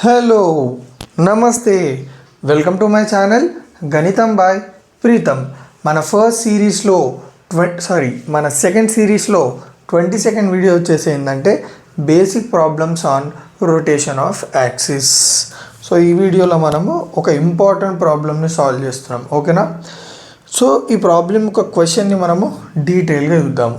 Hello నమస్తే welcome to my channel గణితం bye Pritam. మన ఫస్ట్ సిరీస్లో మన సెకండ్ సిరీస్లో 22nd వీడియో వచ్చేసి ఏంటంటే basic problems on rotation of axis. So ఈ వీడియోలో మనము ఒక ఇంపార్టెంట్ ప్రాబ్లమ్ని సాల్వ్ చేస్తున్నాం, ఓకేనా. సో ఈ ప్రాబ్లం ఒక క్వశ్చన్ని మనము డీటెయిల్గా చూద్దాము.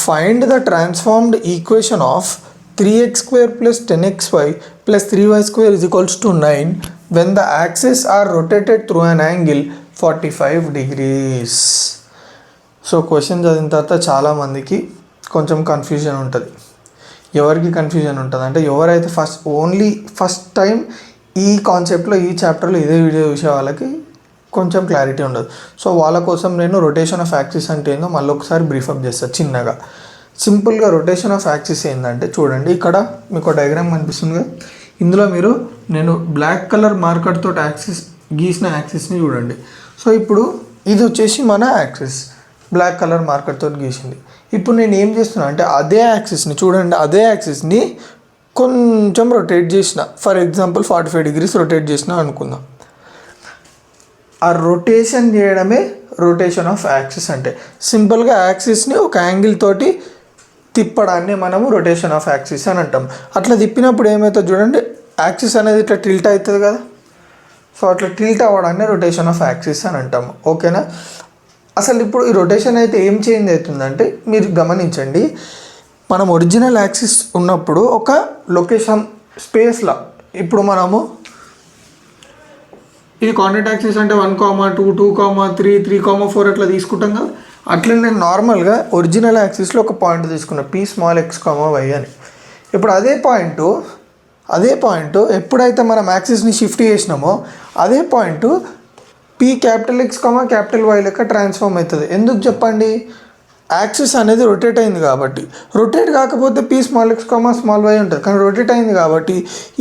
Find the transformed equation of 3x square plus 10xy plus 3y square is equals to 9 when the axes are rotated through an angle 45 degrees. So question చదివిన తర్వాత చాలామందికి కొంచెం కన్ఫ్యూజన్ ఉంటుంది. ఎవరికి కన్ఫ్యూజన్ ఉంటుంది అంటే ఎవరైతే ఫస్ట్ టైం ఈ కాన్సెప్ట్లో ఈ చాప్టర్లో ఇదే వీడియో చూసే వాళ్ళకి కొంచెం క్లారిటీ ఉండదు. సో వాళ్ళ కోసం నేను రొటేషన్ ఆఫ్ యాక్సిస్ అంటే ఏందో మళ్ళీ ఒకసారి బ్రీఫప్ చేస్తాను చిన్నగా. సింపుల్గా రొటేషన్ ఆఫ్ యాక్సిస్ ఏంటంటే చూడండి, ఇక్కడ మీకు డయాగ్రామ్ కనిపిస్తుంది కదా, ఇందులో నేను బ్లాక్ కలర్ మార్కర్ తోటి గీసిన యాక్సిస్ని చూడండి. సో ఇప్పుడు ఇది వచ్చేసి మన యాక్సిస్, బ్లాక్ కలర్ మార్కర్ తోటి గీసింది. ఇప్పుడు నేను ఏం చేస్తున్నా అంటే అదే యాక్సిస్ని చూడండి, అదే యాక్సిస్ని కొంచెం రొటేట్ చేసిన, ఫర్ ఎగ్జాంపుల్ 45 degrees రొటేట్ చేసిన అనుకుందాం. ఆ రొటేషన్ చేయడమే రొటేషన్ ఆఫ్ యాక్సిస్ అంటే. సింపుల్గా యాక్సిస్ని ఒక యాంగిల్ తోటి తిప్పడాన్ని మనము రొటేషన్ ఆఫ్ యాక్సిస్ అని అంటాం. అట్లా తిప్పినప్పుడు ఏమవుతుంది చూడండి, యాక్సిస్ అనేది ఇట్లా టిల్ట్ అవుతుంది కదా. సో అట్లా టిల్ట్ అవ్వడాన్ని రొటేషన్ ఆఫ్ యాక్సిస్ అని అంటాము, ఓకేనా. అసలు ఇప్పుడు ఈ రొటేషన్ అయితే ఏం చేంజ్ అవుతుందంటే మీరు గమనించండి, మనం ఒరిజినల్ యాక్సిస్ ఉన్నప్పుడు ఒక లొకేషన్ స్పేస్లో ఇప్పుడు మనము ఇది కాంటాక్ట్ యాక్సిస్ అంటే 1, 2, 2, 3, 3, 4 అట్లా తీసుకుంటాం కదా. అట్లా నేను నార్మల్గా ఒరిజినల్ యాక్సిస్లో ఒక పాయింట్ తీసుకున్నా, P small x, y అని. ఇప్పుడు అదే పాయింట్ ఎప్పుడైతే మనం యాక్సిస్ని షిఫ్ట్ చేసినామో అదే point P capital X, capital Y లెక్క ట్రాన్స్ఫార్మ్ అవుతుంది. ఎందుకు చెప్పండి, యాక్సిస్ అనేది రొటేట్ అయింది కాబట్టి. రొటేట్ కాకపోతే P small x, small y ఉంటుంది, కానీ రొటేట్ అయింది కాబట్టి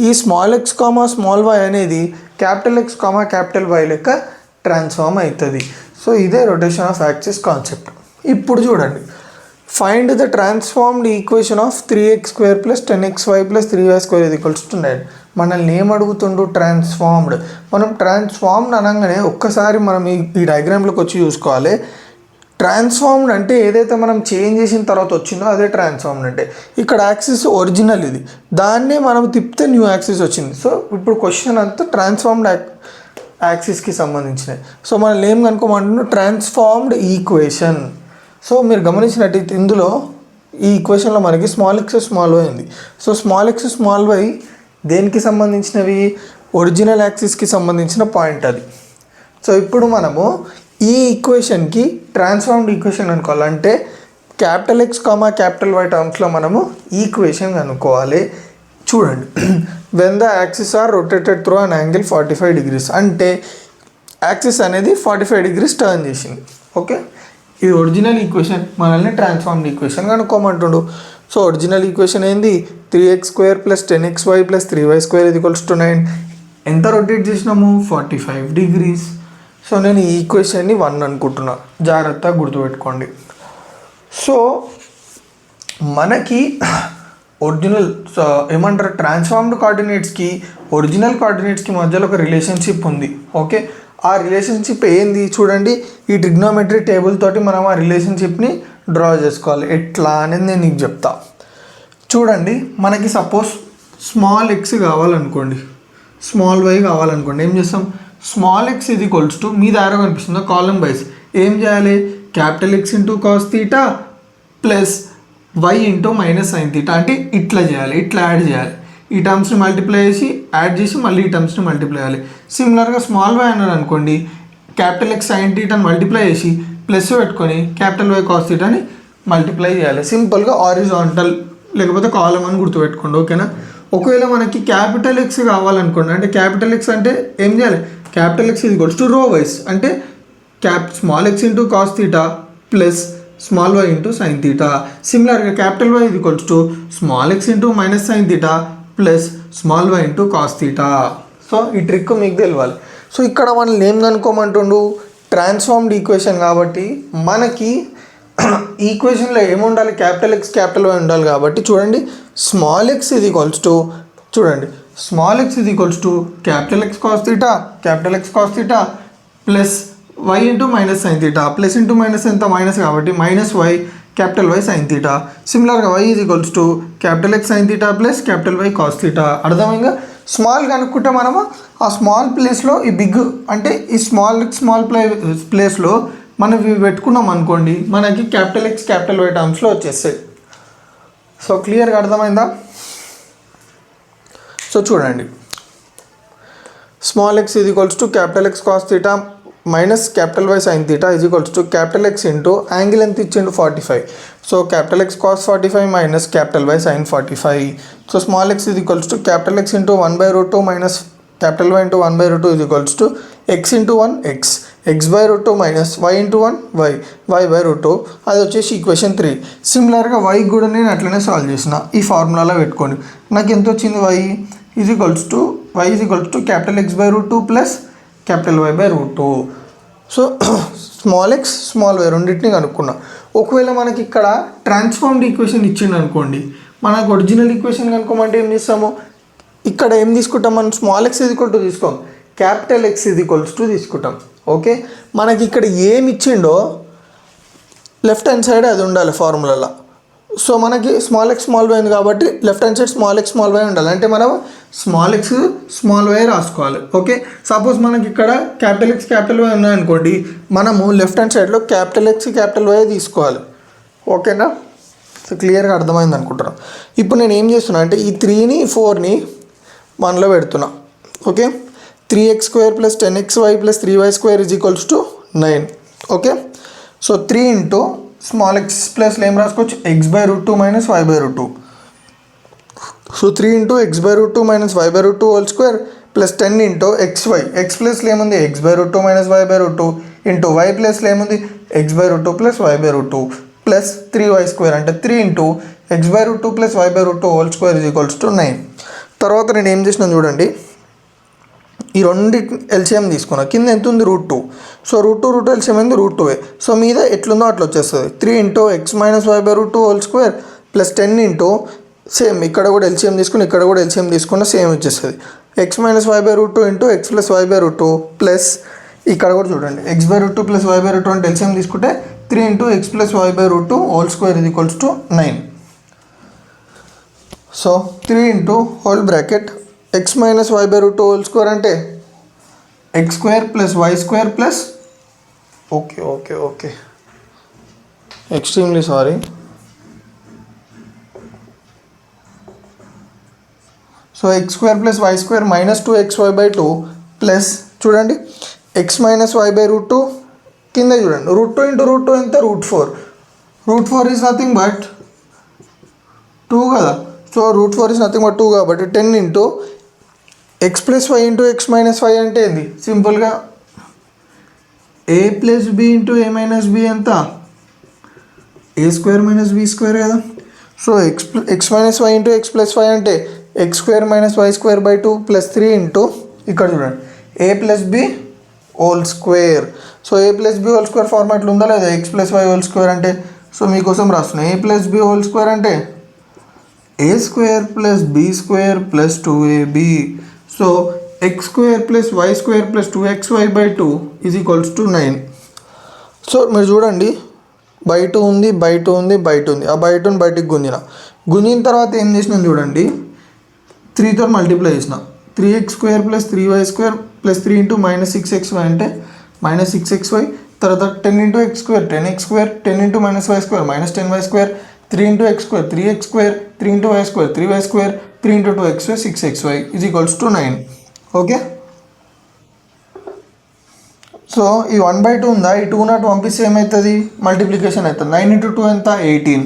ఈ స్మాల్ x, స్మాల్ y అనేది క్యాపిటల్ X, క్యాపిటల్ Y లెక్క ట్రాన్స్ఫార్మ్ అవుతుంది. సో ఇదే రొటేషన్ ఆఫ్ యాక్సిస్ కాన్సెప్ట్. ఇప్పుడు చూడండి, find the transformed equation of 3x square plus 10xy plus 3y square is equals to 9. మనల్ని ఏం అడుగుతుండు, ట్రాన్స్ఫార్మ్డ్. మనం ట్రాన్స్ఫార్మ్డ్ అనగానే ఒక్కసారి మనం ఈ డయాగ్రామ్లోకి వచ్చి చూసుకోవాలి. ట్రాన్స్ఫార్మ్డ్ అంటే ఏదైతే మనం చేంజ్ చేసిన తర్వాత వచ్చిందో అదే ట్రాన్స్ఫార్మ్డ్ అంటే. ఇక్కడ యాక్సిస్ ఒరిజినల్ ఇది, దాన్నే మనం తిప్పితే న్యూ యాక్సిస్ వచ్చింది. సో ఇప్పుడు క్వశ్చన్ అంతా ట్రాన్స్ఫార్మ్డ్ యాక్సిస్కి సంబంధించినవి. సో మనం ఏం కనుక్కోమంటున్నాం, ట్రాన్స్ఫార్మ్డ్ ఈక్వేషన్. సో మీరు గమనించినట్టయితే ఇందులో ఈ ఈక్వేషన్లో మనకి స్మాల్ x, స్మాల్ y ఉంది. So small x, small y దేనికి సంబంధించినవి, ఒరిజినల్ యాక్సిస్కి సంబంధించిన పాయింట్ అది. సో ఇప్పుడు మనము ఈ ఈక్వేషన్కి ట్రాన్స్ఫార్మ్డ్ ఈక్వేషన్ అనుకోవాలంటే క్యాపిటల్ X, క్యాపిటల్ Y టర్మ్స్లో మనము ఈక్వేషన్ కనుక్కోవాలి. చూడండి, when the axis are rotated through an angle 45 degrees అంటే యాక్సిస్ అనేది 45 degrees టర్న్ చేసింది, ఓకే. ఇది ఒరిజినల్ ఈక్వేషన్, మనల్ని ట్రాన్స్ఫార్మ్డ్ ఈక్వేషన్ కనుక్కోమంటుండు. సో ఒరిజినల్ ఈక్వేషన్ ఏంది, 3x square plus 10xy plus 3y square is equals to 9. ఎంత రొటేట్ చేసినాము, 45 degrees. So నేను ఈ ఈక్వేషన్ని 1 అనుకుంటున్నా, జాగ్రత్తగా గుర్తుపెట్టుకోండి. సో మనకి ఒరిజినల్ ఏమంటారు, ట్రాన్స్ఫార్మ్డ్ కోఆర్డినేట్స్కి ఒరిజినల్ కోఆర్డినేట్స్కి మధ్యలో ఒక రిలేషన్షిప్ ఉంది, ఓకే. ఆ రిలేషన్షిప్ ఏంది చూడండి, ఈ ట్రిగ్నోమెట్రీ టేబుల్ తోటి మనం ఆ రిలేషన్షిప్ని డ్రా చేసుకోవాలి. ఎట్లా అనేది నేను నీకు చెప్తా. చూడండి, మనకి సపోజ్ స్మాల్ x కావాలనుకోండి, స్మాల్ y కావాలనుకోండి, ఏం చేస్తాం, స్మాల్ x ఇది ఈక్వల్స్ టు మీ దారా కనిపిస్తుందో కాలం వైజ్ ఏం చేయాలి, capital X into cos theta plus y into minus sine theta అంటే ఇట్లా చేయాలి, ఇట్లా యాడ్ చేయాలి. ఈ టర్మ్స్ని మల్టిప్లై చేసి యాడ్ చేసి మళ్ళీ ఈ టర్మ్స్ని మల్టిప్లై చేయాలి. సిమిలర్గా స్మాల్ y అన్నారు అనుకోండి, క్యాపిటల్ X సైన్ తీటాని మల్టిప్లై చేసి ప్లస్ పెట్టుకొని క్యాపిటల్ Y కాస్ తీటాని మల్టిప్లై చేయాలి. సింపుల్గా హారిజాంటల్ లేకపోతే కాలం అని గుర్తుపెట్టుకోండి, ఓకేనా. ఒకవేళ మనకి క్యాపిటల్ X కావాలనుకోండి, అంటే క్యాపిటల్ X అంటే ఏం చేయాలి, capital X is equals to row wise అంటే small x into cos theta plus small y into sine theta. సిమిలర్గా capital Y is equals to small x into minus sine theta plus small y into cos theta. So ఈ trick మీకు తెలియాలి. So ఇక్కడ మనల్ని ఏం కనుక్కోమంటుండు, transformed equation కాబట్టి మనకి ఈక్వేషన్లో ఏముండాలి, క్యాపిటల్ X, క్యాపిటల్ Y ఉండాలి కాబట్టి చూడండి, స్మాల్ x ఇది ఈక్వల్స్ టు చూడండి small X is equals to capital X cos theta plus Y into minus sine theta, plus into minus ఎంత మైనస్ కాబట్టి minus Y capital Y sine theta. సిమిలర్గా y is equals to capital X sine theta plus capital Y cos theta. అర్థమైందా? Small కనుక్కుంటే మనము ఆ small ప్లేస్లో ఈ big అంటే ఈ స్మాల్ ప్లేస్లో మనం ఇవి పెట్టుకున్నాం అనుకోండి, మనకి క్యాపిటల్ ఎక్స్ క్యాపిటల్ వై టర్మ్స్లో వచ్చేస్తాయి. సో క్లియర్గా అర్థమైందా? సో చూడండి, small X is equals to capital X cos theta minus capital Y sine theta is equals to capital X into angle ఎంత ఇచ్చిండు 45. So capital X cos 45 minus capital Y sine 45. So small X is equals to capital X into 1/√2 minus capital Y into 1/√2 is equals to X into 1 X, x/√2 minus Y into 1 y/√2. అది వచ్చేసి equation 3. సిమిలర్గా why కూడా నేను అట్లనే solve చేసిన ఈ ఫార్ములాలో పెట్టుకోండి. నాకు ఎంత వచ్చింది? y is equals to capital x/√2 plus capital y/√2. So small X small Y రెండింటిని కనుక్కున్నా. ఒకవేళ మనకి ఇక్కడ ట్రాన్స్ఫార్మ్డ్ ఈక్వేషన్ ఇచ్చిండు అనుకోండి, మనకు ఒరిజినల్ ఈక్వేషన్ కనుక్కోమంటే ఏం చేస్తాము? ఇక్కడ ఏం తీసుకుంటాం మనం? Small X is equal to తీసుకోం, capital X is equals to తీసుకుంటాం. ఓకే, మనకి ఇక్కడ ఏమి ఇచ్చిండో లెఫ్ట్ హ్యాండ్ సైడ్ అది ఉండాలి ఫార్ములాలో. సో మనకి స్మాల్ ఎక్స్ స్మాల్ వై ఉంది కాబట్టి left hand side small X small y ఉండాలి. అంటే మనం స్మాల్ ఎక్స్ స్మాల్ వై రాసుకోవాలి. ఓకే, సపోజ్ మనకి ఇక్కడ క్యాపిటల్ ఎక్స్ క్యాపిటల్ వై ఉన్నాయనుకోండి, మనము లెఫ్ట్ హ్యాండ్ సైడ్లో క్యాపిటల్ ఎక్స్ క్యాపిటల్ వై తీసుకోవాలి. ఓకేనా? సో క్లియర్గా అర్థమైంది అనుకుంటున్నాను. ఇప్పుడు నేను ఏం చేస్తున్నా అంటే ఈ 3ని 4ని 1లో పెడుతున్నా. Okay, 3x² plus 10xy plus 3y² is equals to 9. Okay, so 3 into small X ప్లస్లో ఏం రాసుకోవచ్చు? x/√2 minus y/√2. So 3 into x/√2 minus y/√2 whole square plus 10 into xy, X ప్లస్లో ఏముంది? x/√2 minus y/√2 into y ప్లస్లో ఏముంది? x/√2 plus y/√2 plus 3y² అంటే 3 into x/√2 plus y/√2 whole square is equals to 9. తర్వాత నేను ఏం చేసినా చూడండి, ఈ రెండు ఎల్సిఎం తీసుకున్నా. కింద ఎంత ఉంది? √2. సో √2 ఎల్సిఎం ఏంది? √2. సో మీద ఎట్లుందో అట్లా వచ్చేస్తుంది. 3 into x minus y/√2 whole square plus 10 into same ఇక్కడ కూడా ఎల్సిఎం తీసుకుని ఇక్కడ కూడా ఎల్సిఎం తీసుకున్న సేమ్ వచ్చేస్తుంది. x minus y/√2 into x plus y/√2 plus ఇక్కడ కూడా చూడండి x/√2 ప్లస్ y/√2 అంటే ఎల్సిఎం తీసుకుంటే 3 into x plus y/√2 whole square is equals to 9. So 3 into whole bracket x minus y/√2 whole square అంటే x² plus y² plus okay extremely sorry. So x² plus y² minus 2xy/2 plus చూడండి x minus y/√2 కింద చూడండి √2 into √2 ఎంత? √4. √4 is nothing but 2 కదా. So √4 is nothing but 2 కాబట్టి 10 into x plus Y into x minus Y అంటే ఏంది? సింపుల్గా a plus b into a minus b ఎంత? a² మైనస్ b² కదా. So x minus Y into x plus Y అంటే x² minus y²/2 plus 3 into ఇక్కడ చూడండి a plus b whole square. So a plus b whole square ఫార్మాట్లో ఉందా లేదా? x plus Y whole square అంటే so మీకోసం రాస్తున్నాను. a plus b whole square అంటే a² plus b² plus 2ab. So x² plus y² plus 2xy/2 is equals to 9. So మీరు చూడండి బయట ఉంది ఆ బయటను బయటికి గుంజిన తర్వాత ఏం చేసినాం చూడండి, 3తో మల్టిప్లై చేసిన 3x² plus 3y² plus 3 into minus 6xy అంటే మైనస్ 6xy. తర్వాత 10 into x² 10x², 10 into minus y² minus 10y², 3 into x² 3x², 3 into y² 3y², 3 into 2xy 6xy is equals to 9. Okay, so ఈ 1/2 ఉందా, ఈ 2 not పంపిస్తే ఏమవుతుంది? Multiplication అవుతుంది. 9 into 2 ఎంత? 18.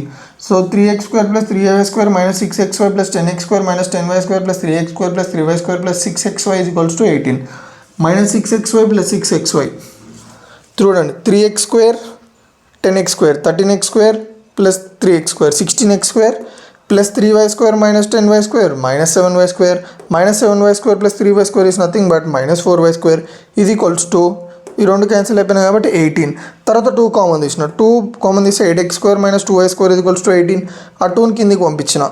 So 3x² plus 3y² minus 6xy plus 10x² minus 10y² plus 3x² plus 3y² plus 6xy is equals to 18. Minus 6xy plus 6xy చూడండి 3x² 10x² 13x² plus 3x² 16x² plus 3y² minus 10y² minus 7y² minus 7y² plus 3y² is nothing but minus 4y² is equals to ఈ రెండు cancel అయిపోయినాయి కాబట్టి 18. తర్వాత 2 common తీసిన, 2 common తీస్తే 8x² - 2y² = 18. ఆ 2ని కిందికి పంపించిన,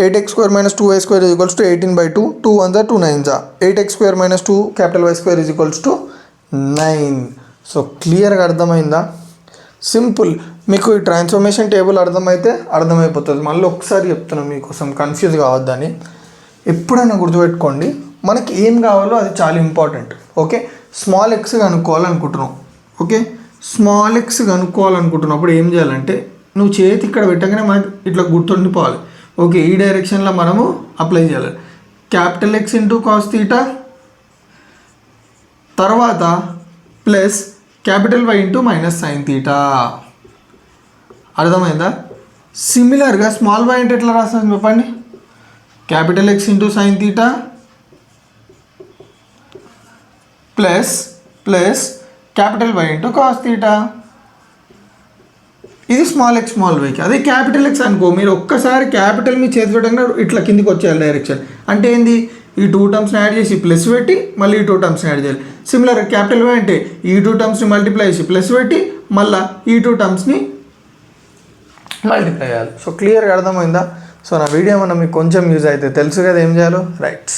8x² - 2y² = 18/2. 2 1 2 9 8x² - 2 Y² = 9. So క్లియర్గా అర్థమైందా? సింపుల్. మీకు ఈ ట్రాన్స్ఫర్మేషన్ టేబుల్ అర్థమైపోతుంది. మళ్ళీ ఒకసారి చెప్తున్నాను మీకోసం, కన్ఫ్యూజ్ కావద్దని. ఎప్పుడైనా గుర్తుపెట్టుకోండి, మనకి ఏం కావాలో అది చాలా ఇంపార్టెంట్. ఓకే, స్మాల్ ఎక్స్ కనుక్కోవాలనుకుంటున్నావు. ఓకే, స్మాల్ ఎక్స్ కనుక్కోవాలనుకుంటున్నప్పుడు ఏం చేయాలంటే, నువ్వు చేతి ఇక్కడ పెట్టగానే మనకి ఇట్లా గుర్తుండిపోవాలి. ఓకే, ఈ డైరెక్షన్లో మనము అప్లై చేయాలి. X cos θ తర్వాత ప్లస్ Y sin θ. అర్థమైందా? సిమిలర్గా స్మాల్ y అంటే ఎట్లా రాస్తాను చెప్పండి? X sin θ plus Y cos θ. ఇది స్మాల్ ఎక్స్ స్మాల్ వైకి. అదే X అనుకో, మీరు ఒక్కసారి క్యాపిటల్ మీ చేతి పెట్టగానే ఇట్లా కిందికి వచ్చేయాలి డైరెక్షన్. అంటే ఏంది, ఈ 2 టర్మ్స్ని యాడ్ చేసి ప్లస్ పెట్టి మళ్ళీ ఈ 2 టర్మ్స్ని యాడ్ చేయాలి. సిమిలర్ Y అంటే ఈ 2 టర్మ్స్ని మల్టిప్లై చేసి ప్లస్ పెట్టి మళ్ళీ ఈ 2 టర్మ్స్ని మల్టిప్లై చేయాలి. సో క్లియర్గా అర్థమైందా? సో నా వీడియో ఏమన్నా మీకు కొంచెం యూజ్ అయితే తెలుసు కదా ఏం చేయాలో. రైట్.